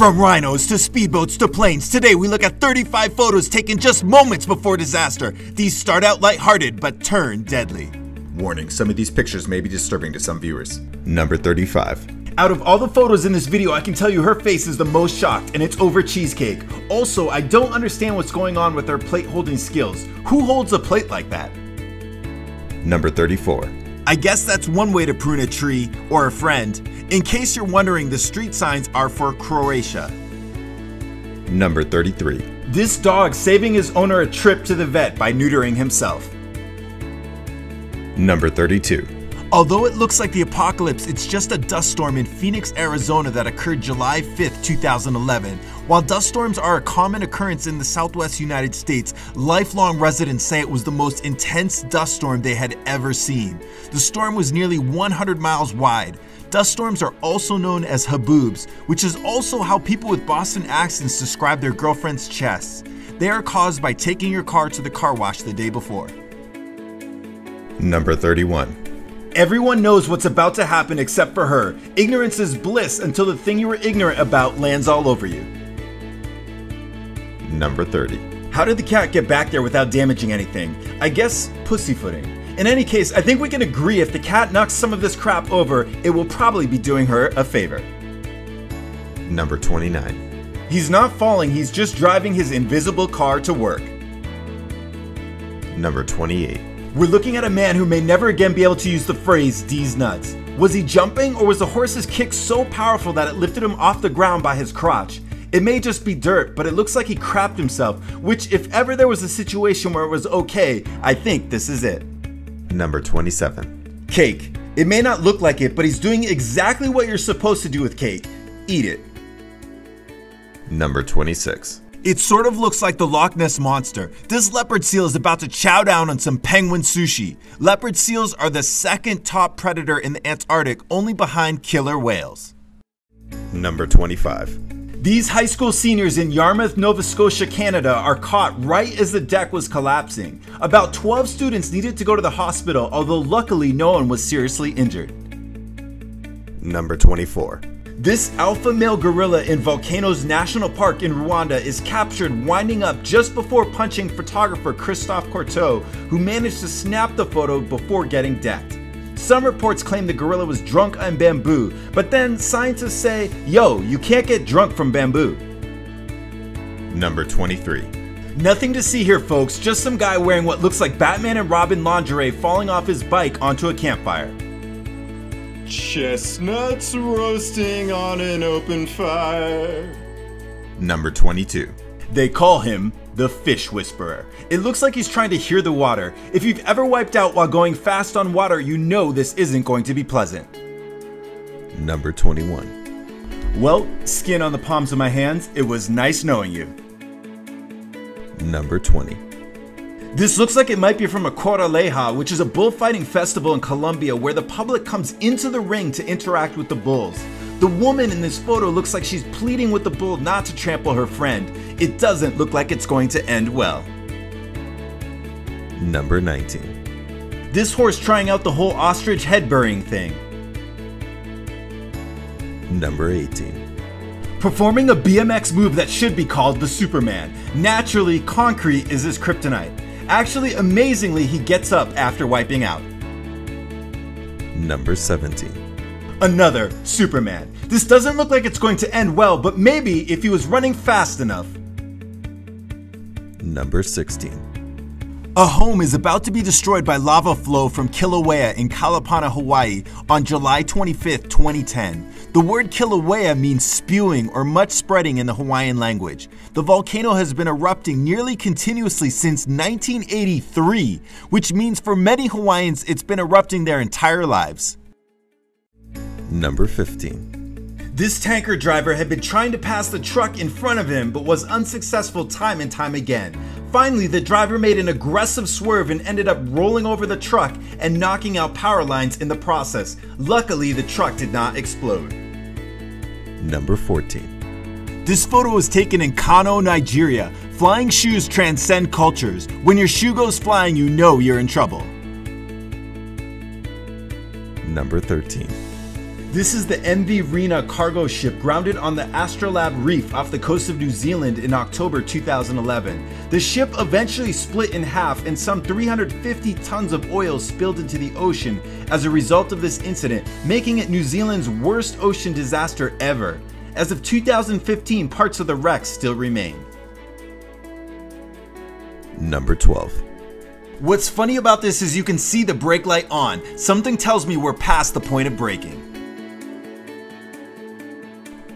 From rhinos to speedboats to planes, today we look at 35 photos taken just moments before disaster. These start out lighthearted but turn deadly. Warning, some of these pictures may be disturbing to some viewers. Number 35. Out of all the photos in this video, I can tell you her face is the most shocked, and it's over cheesecake. Also, I don't understand what's going on with her plate holding skills. Who holds a plate like that? Number 34. I guess that's one way to prune a tree or a friend. In case you're wondering, the street signs are for Croatia. Number 33. This dog saving his owner a trip to the vet by neutering himself. Number 32. Although it looks like the apocalypse, it's just a dust storm in Phoenix, Arizona that occurred July 5th, 2011. While dust storms are a common occurrence in the southwest United States, lifelong residents say it was the most intense dust storm they had ever seen. The storm was nearly 100 miles wide. Dust storms are also known as haboobs, which is also how people with Boston accents describe their girlfriend's chests. They are caused by taking your car to the car wash the day before. Number 31. Everyone knows what's about to happen except for her. Ignorance is bliss until the thing you were ignorant about lands all over you. Number 30. How did the cat get back there without damaging anything? I guess pussyfooting. In any case, I think we can agree if the cat knocks some of this crap over, it will probably be doing her a favor. Number 29. He's not falling, he's just driving his invisible car to work. Number 28. We're looking at a man who may never again be able to use the phrase D's nuts. Was he jumping, or was the horse's kick so powerful that it lifted him off the ground by his crotch? It may just be dirt, but it looks like he crapped himself, which if ever there was a situation where it was okay, I think this is it. Number 27. Cake. It may not look like it, but he's doing exactly what you're supposed to do with cake. Eat it. Number 26. It sort of looks like the Loch Ness Monster. This leopard seal is about to chow down on some penguin sushi. Leopard seals are the second top predator in the Antarctic, only behind killer whales. Number 25. These high school seniors in Yarmouth, Nova Scotia, Canada are caught right as the deck was collapsing. About 12 students needed to go to the hospital, although luckily no one was seriously injured. Number 24. This alpha male gorilla in Volcanoes National Park in Rwanda is captured winding up just before punching photographer Christophe Courteau, who managed to snap the photo before getting decked. Some reports claim the gorilla was drunk on bamboo, but then scientists say, yo, you can't get drunk from bamboo. Number 23. Nothing to see here, folks, just some guy wearing what looks like Batman and Robin lingerie falling off his bike onto a campfire. Chestnuts roasting on an open fire. Number 22. They call him the Fish Whisperer. It looks like he's trying to hear the water. If you've ever wiped out while going fast on water, you know this isn't going to be pleasant. Number 21. Well, skin on the palms of my hands, it was nice knowing you. Number 20. This looks like it might be from a Corraleja, which is a bullfighting festival in Colombia where the public comes into the ring to interact with the bulls. The woman in this photo looks like she's pleading with the bull not to trample her friend. It doesn't look like it's going to end well. Number 19. This horse trying out the whole ostrich head burying thing. Number 18. Performing a BMX move that should be called the Superman. Naturally, concrete is his kryptonite. Actually, amazingly, he gets up after wiping out. Number 17. Another Superman. This doesn't look like it's going to end well, but maybe if he was running fast enough. Number 16. A home is about to be destroyed by lava flow from Kilauea in Kalapana, Hawaii on July 25, 2010. The word Kilauea means spewing or much spreading in the Hawaiian language. The volcano has been erupting nearly continuously since 1983, which means for many Hawaiians it's been erupting their entire lives. Number 15. This tanker driver had been trying to pass the truck in front of him but was unsuccessful time and time again. Finally, the driver made an aggressive swerve and ended up rolling over the truck and knocking out power lines in the process. Luckily, the truck did not explode. Number 14. This photo was taken in Kano, Nigeria. Flying shoes transcend cultures. When your shoe goes flying, you know you're in trouble. Number 13. This is the MV Rena cargo ship grounded on the Astrolabe Reef off the coast of New Zealand in October 2011. The ship eventually split in half and some 350 tons of oil spilled into the ocean as a result of this incident, making it New Zealand's worst ocean disaster ever. As of 2015, parts of the wreck still remain. Number 12. What's funny about this is you can see the brake light on. Something tells me we're past the point of braking.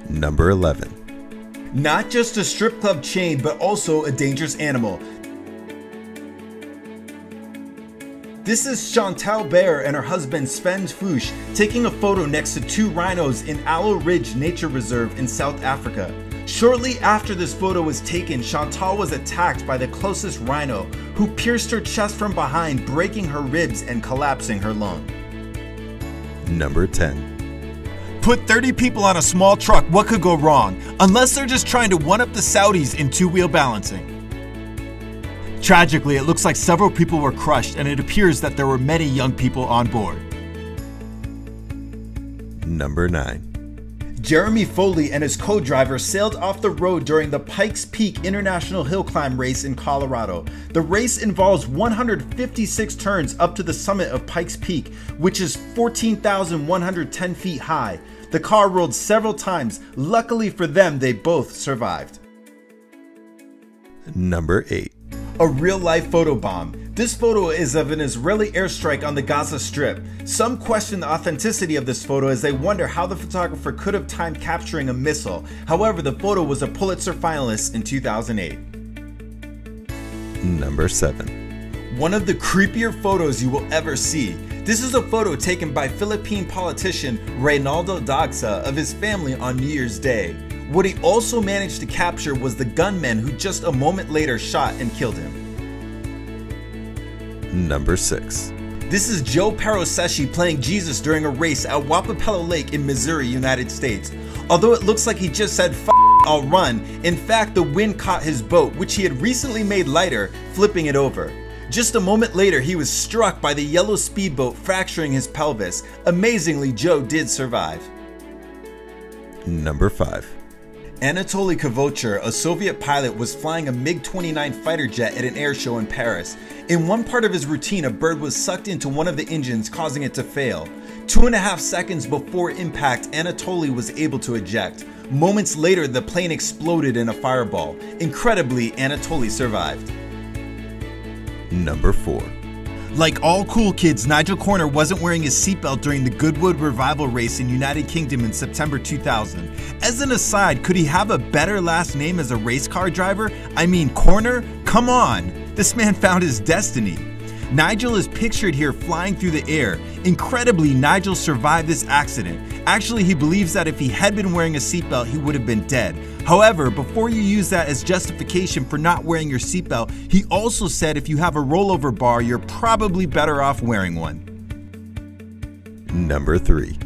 Number 11. Not just a strip club chain, but also a dangerous animal. This is Chantal Bear and her husband Sven Fuchs taking a photo next to two rhinos in Aloe Ridge Nature Reserve in South Africa. Shortly after this photo was taken, Chantal was attacked by the closest rhino, who pierced her chest from behind, breaking her ribs and collapsing her lung. Number 10. Put 30 people on a small truck, what could go wrong? Unless they're just trying to one-up the Saudis in two-wheel balancing. Tragically, it looks like several people were crushed, and it appears that there were many young people on board. Number 9. Jeremy Foley and his co-driver sailed off the road during the Pikes Peak International Hill Climb race in Colorado. The race involves 156 turns up to the summit of Pikes Peak, which is 14,110 feet high. The car rolled several times. Luckily for them, they both survived. Number 8. A real-life photobomb. This photo is of an Israeli airstrike on the Gaza Strip. Some question the authenticity of this photo as they wonder how the photographer could have timed capturing a missile. However, the photo was a Pulitzer finalist in 2008. Number 7. One of the creepier photos you will ever see. This is a photo taken by Philippine politician Reynaldo Dagsa of his family on New Year's Day. What he also managed to capture was the gunman who just a moment later shot and killed him. Number 6. This is Joe Paroseshi playing Jesus during a race at Wapapello Lake in Missouri, United States. Although it looks like he just said, "F***, I'll run," in fact the wind caught his boat, which he had recently made lighter, flipping it over. Just a moment later, he was struck by the yellow speedboat, fracturing his pelvis. Amazingly, Joe did survive. Number 5. Anatoly Kovalchuk, a Soviet pilot, was flying a MiG-29 fighter jet at an air show in Paris. In one part of his routine, a bird was sucked into one of the engines, causing it to fail. 2.5 seconds before impact, Anatoly was able to eject. Moments later, the plane exploded in a fireball. Incredibly, Anatoly survived. Number 4. Like all cool kids, Nigel Corner wasn't wearing his seatbelt during the Goodwood Revival race in United Kingdom in September 2000. As an aside, could he have a better last name as a race car driver? I mean, Corner? Come on! This man found his destiny. Nigel is pictured here flying through the air. Incredibly, Nigel survived this accident. Actually, he believes that if he had been wearing a seatbelt, he would have been dead. However, before you use that as justification for not wearing your seatbelt, he also said if you have a rollover bar, you're probably better off wearing one. Number 3.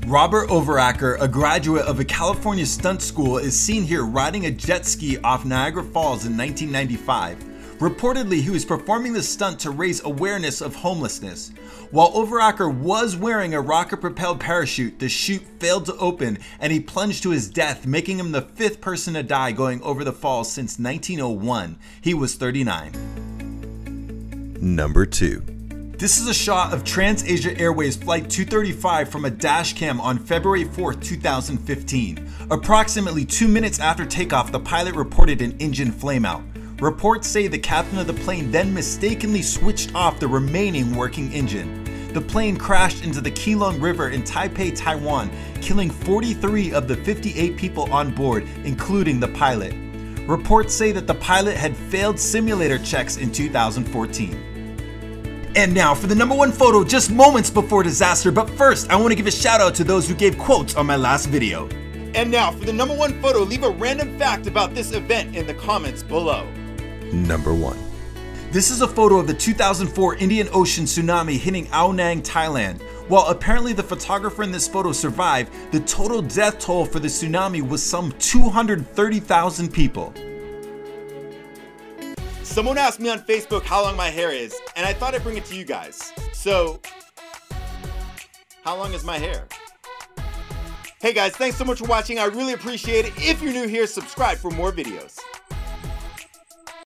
Robert Overacker, a graduate of a California stunt school, is seen here riding a jet ski off Niagara Falls in 1995. Reportedly, he was performing the stunt to raise awareness of homelessness. While Overacker was wearing a rocket-propelled parachute, the chute failed to open and he plunged to his death, making him the 5th person to die going over the falls since 1901. He was 39. Number 2. This is a shot of TransAsia Airways Flight 235 from a dash cam on February 4, 2015. Approximately 2 minutes after takeoff, the pilot reported an engine flameout. Reports say the captain of the plane then mistakenly switched off the remaining working engine. The plane crashed into the Keelung River in Taipei, Taiwan, killing 43 of the 58 people on board, including the pilot. Reports say that the pilot had failed simulator checks in 2014. And now for the number 1 photo just moments before disaster, but first I want to give a shout out to those who gave quotes on my last video. And now for the number 1 photo, leave a random fact about this event in the comments below. Number 1. This is a photo of the 2004 Indian Ocean tsunami hitting Ao Nang, Thailand. While apparently the photographer in this photo survived, the total death toll for the tsunami was some 230,000 people. Someone asked me on Facebook how long my hair is, and I thought I'd bring it to you guys. So, how long is my hair? Hey guys, thanks so much for watching. I really appreciate it. If you're new here, subscribe for more videos.